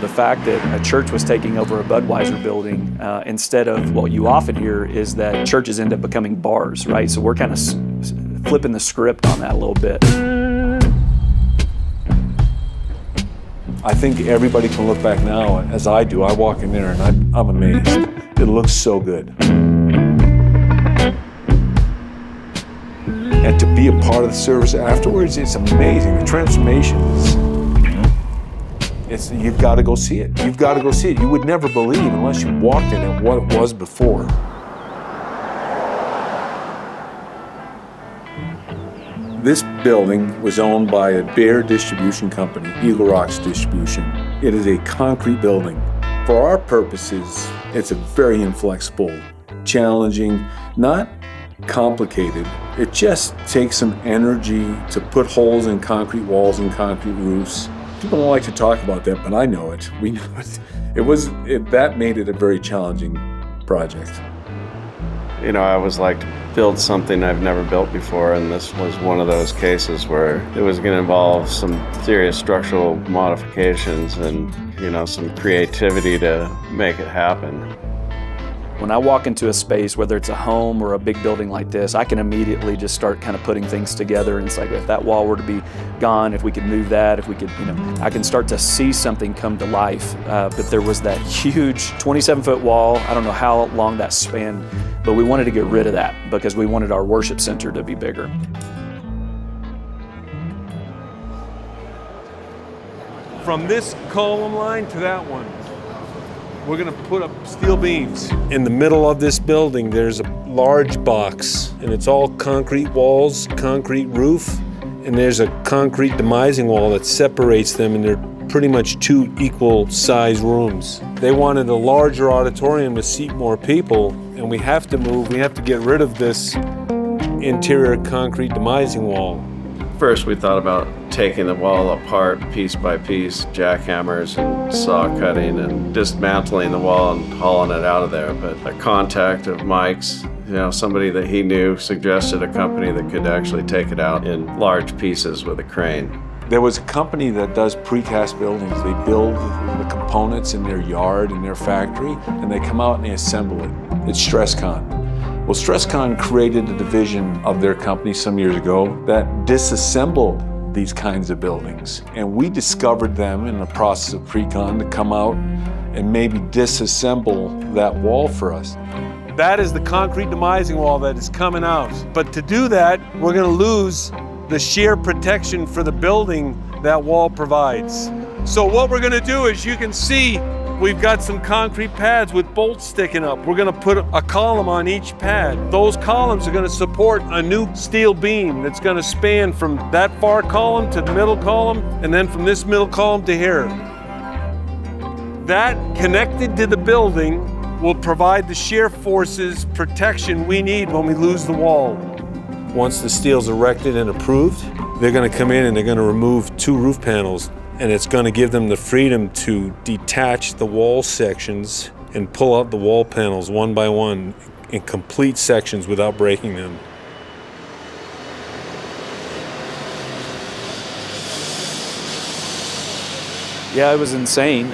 The fact that a church was taking over a Budweiser building instead of what you often hear is that churches end up becoming bars, right? So we're kind of flipping the script on that a little bit. I think everybody can look back now, as I do. I walk in there and I'm amazed. It looks so good. And to be a part of the service afterwards, it's amazing. The transformation is, you've got to go see it. You've got to go see it. You would never believe unless you walked in it what it was before. This building was owned by a Bear distribution company, Eagle Rocks Distribution. It is a concrete building. For our purposes, it's a very inflexible, challenging, not complicated. It just takes some energy to put holes in concrete walls and concrete roofs. People don't like to talk about that, but I know it. We know it. That made it a very challenging project. You know, I always like to build something I've never built before, and this was one of those cases where it was going to involve some serious structural modifications and, you know, some creativity to make it happen. When I walk into a space, whether it's a home or a big building like this, I can immediately just start kind of putting things together. And it's like, if that wall were to be gone, if we could move that, if we could, you know, I can start to see something come to life. But there was that huge 27-foot wall. I don't know how long that spanned, but we wanted to get rid of that because we wanted our worship center to be bigger. From this column line to that one, we're going to put up steel beams. In the middle of this building, there's a large box, and it's all concrete walls, concrete roof, and there's a concrete demising wall that separates them, and they're pretty much two equal size rooms. They wanted a larger auditorium to seat more people, and we have to get rid of this interior concrete demising wall. First, we thought about taking the wall apart piece by piece, jackhammers and saw cutting and dismantling the wall and hauling it out of there. But a contact of Mike's, you know, somebody that he knew, suggested a company that could actually take it out in large pieces with a crane. There was a company that does precast buildings. They build the components in their yard, in their factory, and they come out and they assemble it. It's StressCon. Well, StressCon created a division of their company some years ago that disassembled these kinds of buildings. And we discovered them in the process of pre-con to come out and maybe disassemble that wall for us. That is the concrete demising wall that is coming out. But to do that, we're going to lose the shear protection for the building that wall provides. So what we're going to do is, you can see we've got some concrete pads with bolts sticking up. We're going to put a column on each pad. Those columns are going to support a new steel beam that's going to span from that far column to the middle column, and then from this middle column to here. That, connected to the building, will provide the shear forces protection we need when we lose the wall. Once the steel's erected and approved, they're going to come in and they're going to remove two roof panels. And it's going to give them the freedom to detach the wall sections and pull out the wall panels one by one in complete sections without breaking them. Yeah, it was insane.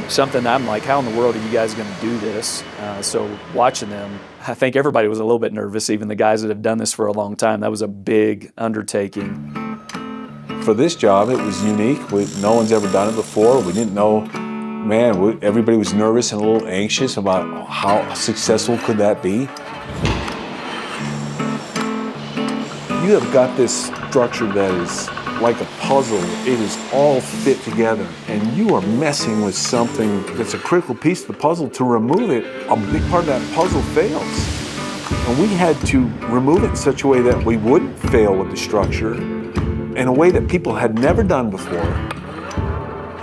Something I'm like, how in the world are you guys going to do this? So watching them, I think everybody was a little bit nervous, even the guys that have done this for a long time. That was a big undertaking. For this job, it was unique. No one's ever done it before. We didn't know, everybody was nervous and a little anxious about how successful could that be. You have got this structure that is like a puzzle. It is all fit together, and you are messing with something that's a critical piece of the puzzle. To remove it, a big part of that puzzle fails. And we had to remove it in such a way that we wouldn't fail with the structure, in a way that people had never done before,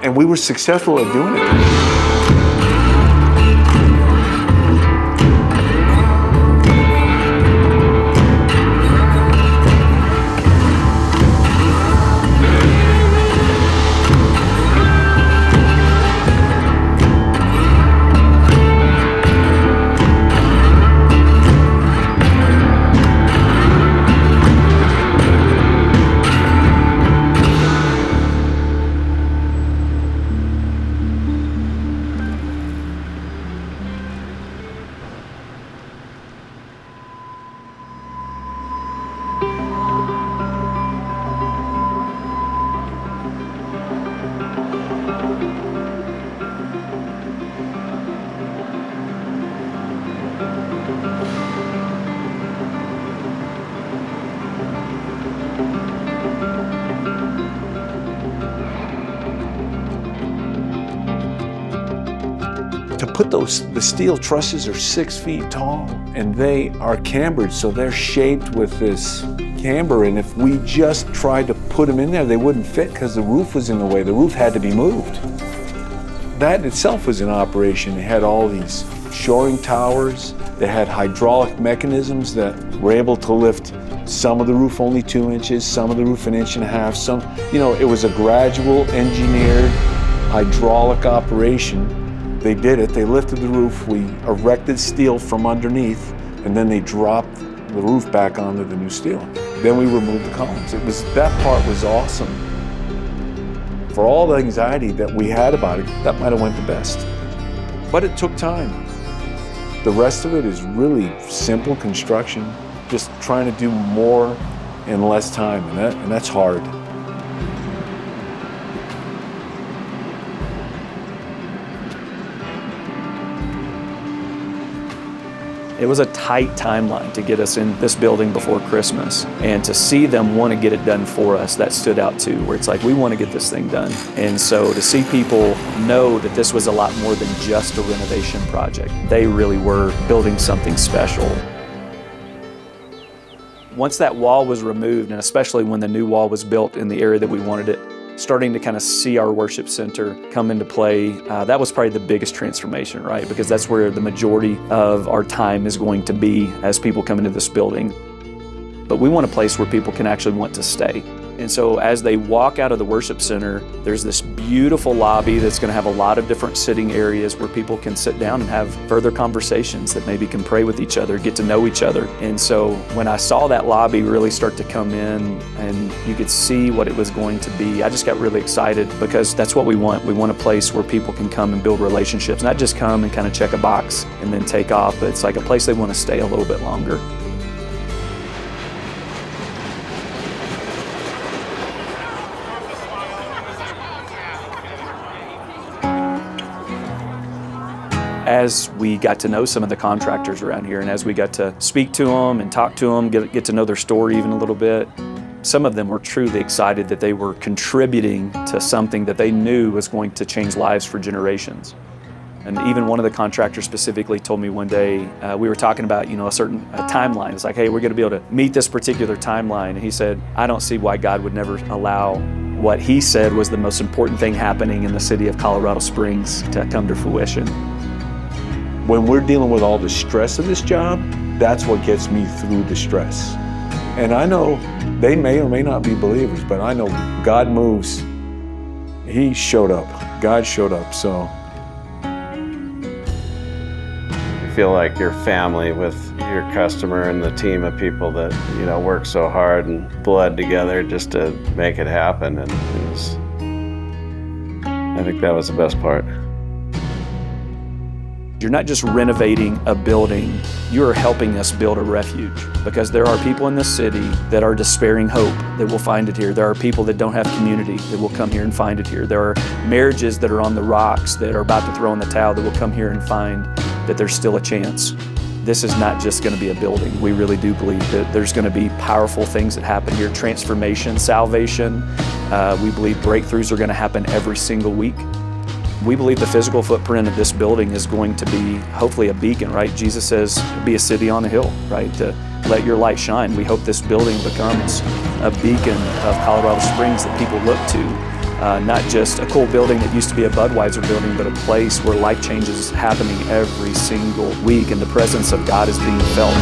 and we were successful at doing it. To put the steel trusses are 6 feet tall, and they are cambered, so they're shaped with this camber, and if we just tried to put them in there, they wouldn't fit because the roof was in the way. The roof had to be moved. That itself was an operation. They had all these shoring towers. They had hydraulic mechanisms that were able to lift some of the roof only 2 inches, some of the roof 1.5 inches, some, it was a gradual engineered hydraulic operation. They did it, they lifted the roof, we erected steel from underneath, and then they dropped the roof back onto the new steel. Then we removed the columns. That part was awesome. For all the anxiety that we had about it, that might have went the best. But it took time. The rest of it is really simple construction, just trying to do more in less time, and that's hard. It was a tight timeline to get us in this building before Christmas, and to see them want to get it done for us, that stood out too, where it's like, we want to get this thing done. And so to see people know that this was a lot more than just a renovation project. They really were building something special. Once that wall was removed, and especially when the new wall was built in the area that we wanted it, starting to kind of see our worship center come into play, that was probably the biggest transformation, right? Because that's where the majority of our time is going to be as people come into this building. But we want a place where people can actually want to stay. And so as they walk out of the worship center, there's this beautiful lobby that's going to have a lot of different sitting areas where people can sit down and have further conversations, that maybe can pray with each other, get to know each other. And so when I saw that lobby really start to come in and you could see what it was going to be, I just got really excited, because that's what we want. We want a place where people can come and build relationships, not just come and kind of check a box and then take off, but it's like a place they want to stay a little bit longer. As we got to know some of the contractors around here, and as we got to speak to them and talk to them, get to know their story even a little bit, some of them were truly excited that they were contributing to something that they knew was going to change lives for generations. And even one of the contractors specifically told me one day, we were talking about a certain timeline. It's like, hey, we're going to be able to meet this particular timeline. And he said, I don't see why God would never allow what he said was the most important thing happening in the city of Colorado Springs to come to fruition. When we're dealing with all the stress of this job, that's what gets me through the stress. And I know they may or may not be believers, but I know God moves. He showed up. God showed up, so. You feel like you're family with your customer and the team of people that, work so hard and bled together just to make it happen. And I think that was the best part. You're not just renovating a building, you're helping us build a refuge, because there are people in this city that are despairing hope that will find it here. There are people that don't have community that will come here and find it here. There are marriages that are on the rocks that are about to throw in the towel that will come here and find that there's still a chance. This is not just going to be a building. We really do believe that there's going to be powerful things that happen here, transformation, salvation. We believe breakthroughs are going to happen every single week. We believe the physical footprint of this building is going to be hopefully a beacon, right? Jesus says, be a city on a hill, right? To let your light shine. We hope this building becomes a beacon of Colorado Springs that people look to. Not just a cool building that used to be a Budweiser building, but a place where life change is happening every single week and the presence of God is being felt.